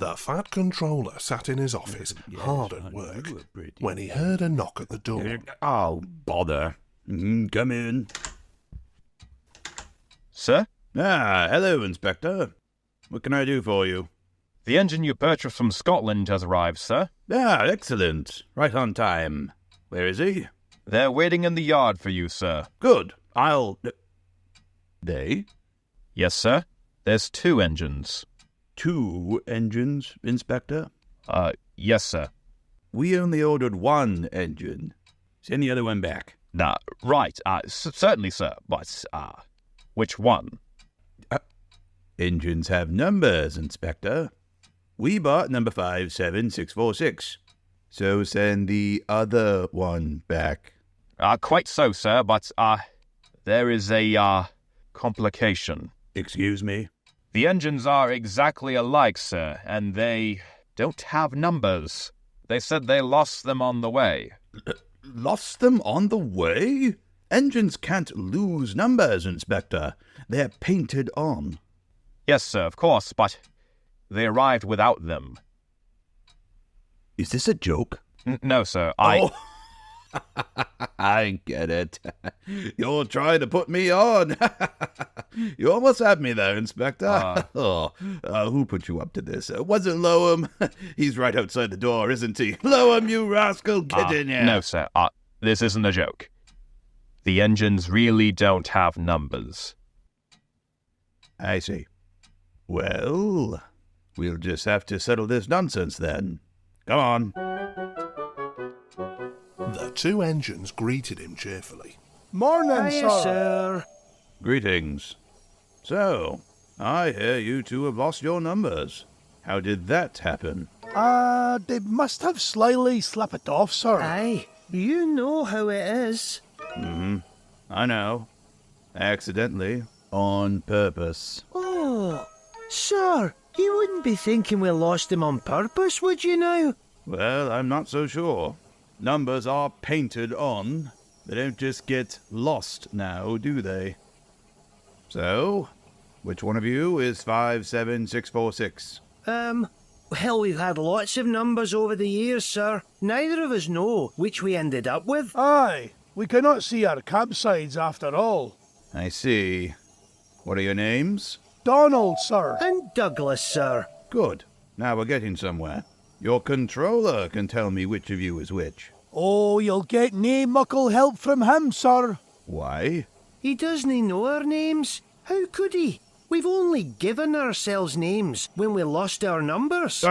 The fat controller sat in his office, hard at work, when he heard a knock at the door. Oh, bother. Come in. Sir? Ah, hello, Inspector. What can I do for you? The engine you purchased from Scotland has arrived, sir. Ah, excellent. Right on time. Where is he? They're waiting in the yard for you, sir. Good. They? Yes, sir. There's 2 engines. 2 engines, Inspector? Yes, sir. We only ordered 1 engine. Send the other one back. Right. Certainly, sir. But, which one? Engines have numbers, Inspector. We bought number 57646. So send the other one back. Quite so, sir, but, there is a, complication. Excuse me? The engines are exactly alike, sir, and they don't have numbers. They said they lost them on the way. Lost them on the way? Engines can't lose numbers, Inspector. They're painted on. Yes, sir, of course, but they arrived without them. Is this a joke? No, sir, Oh, I get it. You're trying to put me on. You almost had me there, Inspector. Who put you up to this? Wasn't Loam? He's right outside the door, isn't he? Loam, you rascal, get in here. No, sir, this isn't a joke. The engines really don't have numbers. I see. Well, we'll just have to settle this nonsense then. Come on. The 2 engines greeted him cheerfully. Morning, sir. Greetings. So, I hear you 2 have lost your numbers. How did that happen? They must have slyly slipped it off, sir. Aye, you know how it is. I know. Accidentally. On purpose. Oh, sir, you wouldn't be thinking we lost them on purpose, would you now? Well, I'm not so sure. Numbers are painted on. They don't just get lost now, do they? So, which one of you is 57646? Well, we've had lots of numbers over the years, sir. Neither of us know which we ended up with. Aye, we cannot see our campsites after all. I see. What are your names? Donald, sir. And Douglas, sir. Good. Now we're getting somewhere. Your controller can tell me which of you is which. Oh, you'll get nae muckle help from him, sir. Why? He doesn't know our names. How could he? We've only given ourselves names when we lost our numbers.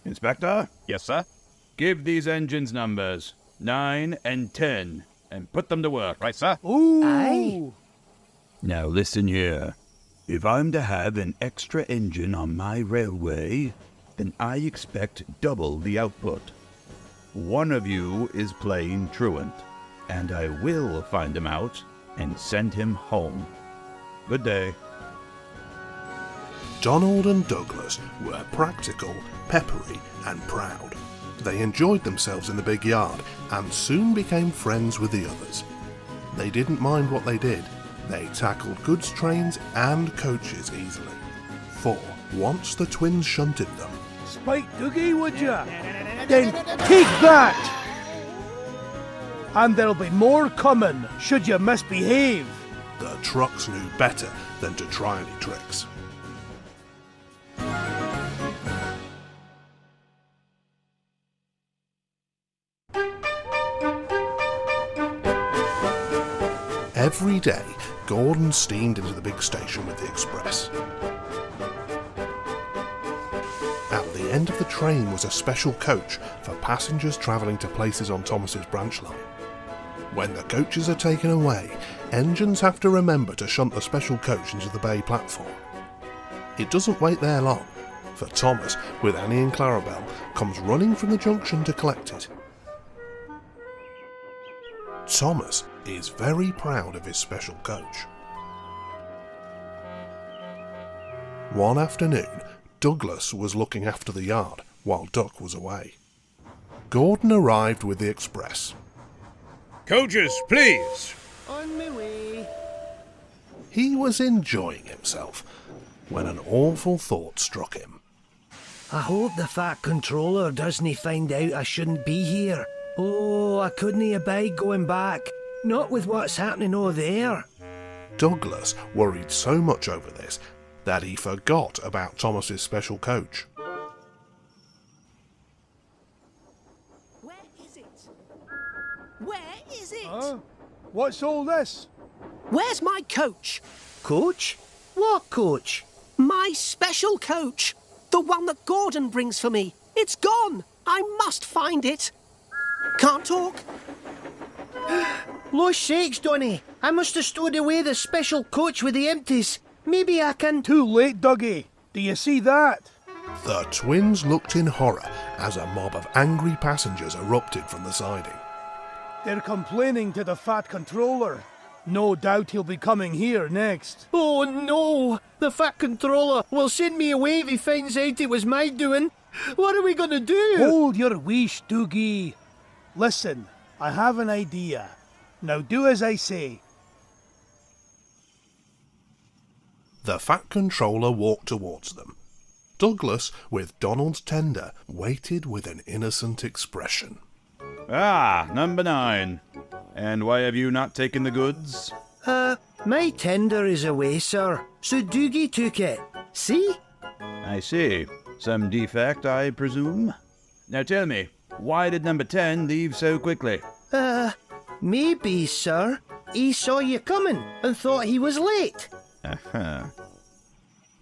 Inspector? Yes, sir? Give these engines numbers 9 and 10 and put them to work. Right, sir? Ooh. Aye. Now listen here. If I'm to have an extra engine on my railway, then I expect double the output. One of you is playing truant, and I will find him out and send him home. Good day. Donald and Douglas were practical, peppery and proud. They enjoyed themselves in the big yard and soon became friends with the others. They didn't mind what they did. They tackled goods trains and coaches easily. For once the twins shunted them. Spike Doogie, would ya? Then take that! And there'll be more coming, should you misbehave. The trucks knew better than to try any tricks. Every day, Gordon steamed into the big station with the express. At the end of the train was a special coach for passengers travelling to places on Thomas's branch line. When the coaches are taken away, engines have to remember to shunt the special coach into the bay platform. It doesn't wait there long, for Thomas, with Annie and Clarabelle, comes running from the junction to collect it. Thomas is very proud of his special coach. One afternoon, Douglas was looking after the yard while Duck was away. Gordon arrived with the express. Coaches, please! On my way. He was enjoying himself. when an awful thought struck him. I hope the Fat Controller doesn't find out I shouldn't be here. Oh, I couldn't abide going back. Not with what's happening over there. Douglas worried so much over this that he forgot about Thomas's special coach. Where is it? Where is it? Huh? What's all this? Where's my coach? Coach? What coach? My special coach. The one that Gordon brings for me. It's gone. I must find it. Can't talk. Lost sakes, Donny. I must have stowed away the special coach with the empties. Maybe I can... Too late, Dougie. Do you see that? The twins looked in horror as a mob of angry passengers erupted from the siding. They're complaining to the Fat Controller. No doubt he'll be coming here next. Oh no! The Fat Controller will send me away if he finds out it was my doing. What are we going to do? Hold your wish, Dougie. Listen, I have an idea. Now do as I say. The Fat Controller walked towards them. Douglas, with Donald's tender, waited with an innocent expression. Ah, number 9. And why have you not taken the goods? My tender is away, sir. So Doogie took it. See? I see. Some defect, I presume? Now tell me, why did number 10 leave so quickly? Maybe, sir. He saw you coming and thought he was late. Uh-huh.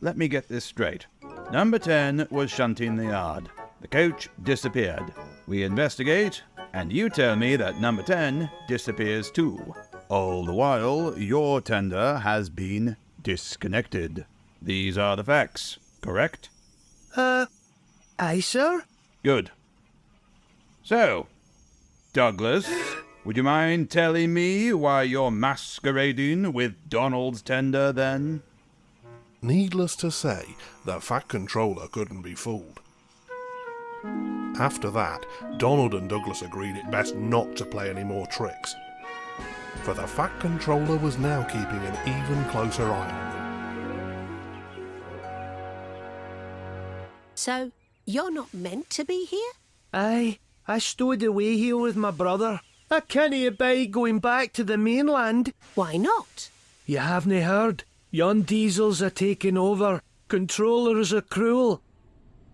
Let me get this straight. Number 10 was shunting the yard. The coach disappeared. We investigate, and you tell me that number 10 disappears too. All the while, your tender has been disconnected. These are the facts, correct? Aye, sir? Good. So, Douglas, would you mind telling me why you're masquerading with Donald's tender then? Needless to say, the Fat Controller couldn't be fooled. After that, Donald and Douglas agreed it best not to play any more tricks, for the Fat Controller was now keeping an even closer eye on them. So, you're not meant to be here? Aye, I stowed away here with my brother. I can't abide going back to the mainland. Why not? You haven't heard? Yon diesels are taking over. Controllers are cruel.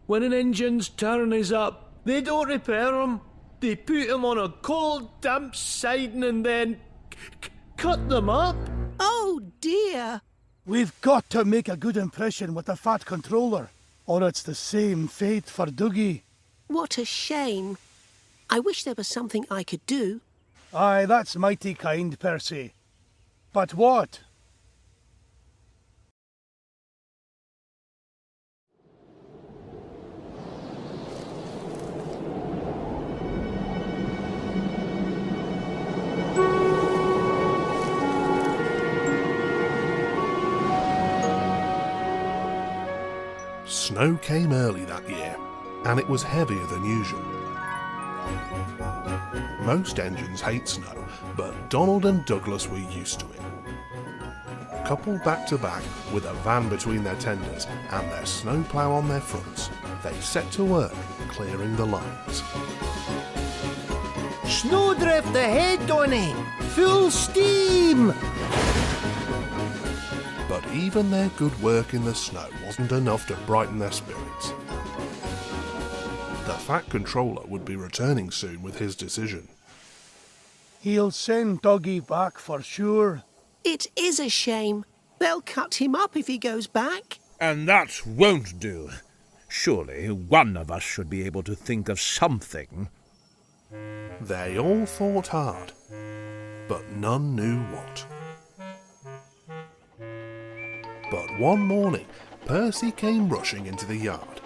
When an engine's turn is up, they don't repair 'em. They put 'em on a cold, damp siding and then cut them up. Oh dear. We've got to make a good impression with the Fat Controller, or it's the same fate for Dougie. What a shame. I wish there was something I could do. Aye, that's mighty kind, Percy. But what? Snow came early that year, and it was heavier than usual. Most engines hate snow, but Donald and Douglas were used to it. Coupled back to back with a van between their tenders and their snowplough on their fronts, they set to work clearing the lines. Snowdrift ahead, Donny! Full steam! But even their good work in the snow wasn't enough to brighten their spirits. The Fat Controller would be returning soon with his decision. He'll send Dougie back for sure. It is a shame. They'll cut him up if he goes back. And that won't do. Surely one of us should be able to think of something. They all thought hard, but none knew what. But one morning, Percy came rushing into the yard.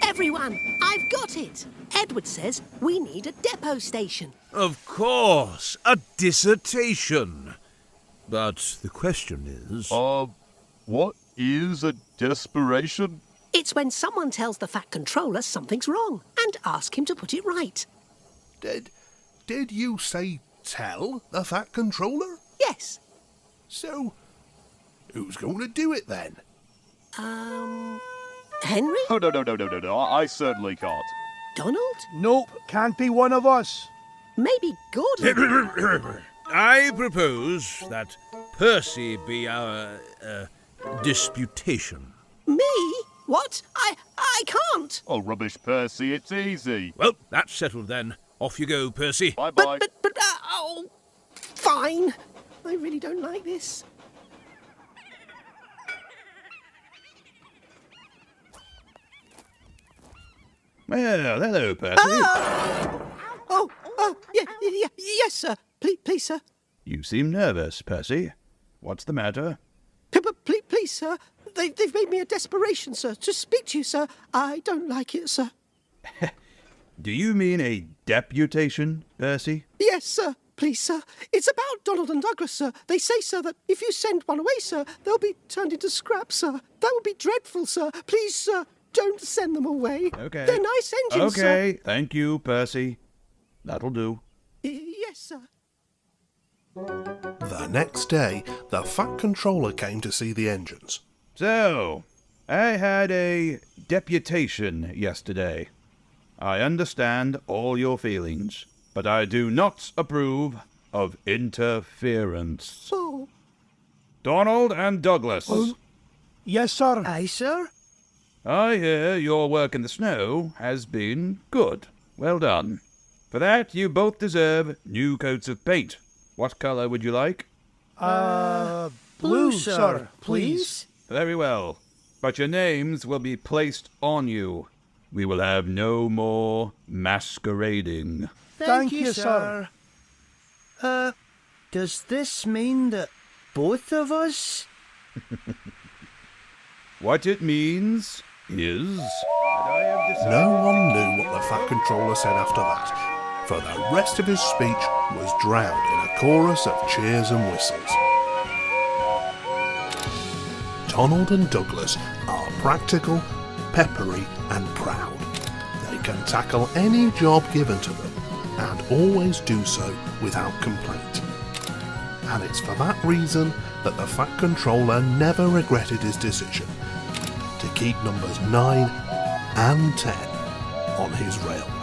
Everyone, I've got it. Edward says we need a depot station. Of course, a dissertation. But the question is... What is a desperation? It's when someone tells the Fat Controller something's wrong and ask him to put it right. Did you say tell the Fat Controller? Yes. So, Who's going to do it then? Henry? Oh, no. I certainly can't. Donald? Nope, can't be one of us. Maybe Gordon? I propose that Percy be our disputation. Me? What? I can't. Oh, rubbish, Percy, it's easy. Well, that's settled then. Off you go, Percy. Bye-bye. Oh, fine. I really don't like this. Well, hello, Percy. Yes, sir. Please, sir. You seem nervous, Percy. What's the matter? Please, sir. They've made me a desperation, sir, to speak to you, sir. I don't like it, sir. Do you mean a deputation, Percy? Yes, sir. Please, sir. It's about Donald and Douglas, sir. They say, sir, that if you send one away, sir, they'll be turned into scrap, sir. That would be dreadful, sir. Please, sir, don't send them away. Okay. They're nice engines, sir. Okay, thank you, Percy. That'll do. Yes, sir. The next day, the Fat Controller came to see the engines. So, I had a deputation yesterday. I understand all your feelings, but I do not approve of interference. Oh. Donald and Douglas. Yes, sir. Aye, sir. I hear your work in the snow has been good. Well done. For that, you both deserve new coats of paint. What colour would you like? Blue, sir, please. Very well. But your names will be placed on you. We will have no more masquerading. Thank you, sir. Does this mean that both of us? What it means is that I have decided... No one knew what the Fat Controller said after that, for the rest of his speech was drowned in a chorus of cheers and whistles. Donald and Douglas are practical, peppery and proud. They can tackle any job given to them, and always do so without complaint. And it's for that reason that the Fat Controller never regretted his decision to keep numbers 9 and 10 on his railway.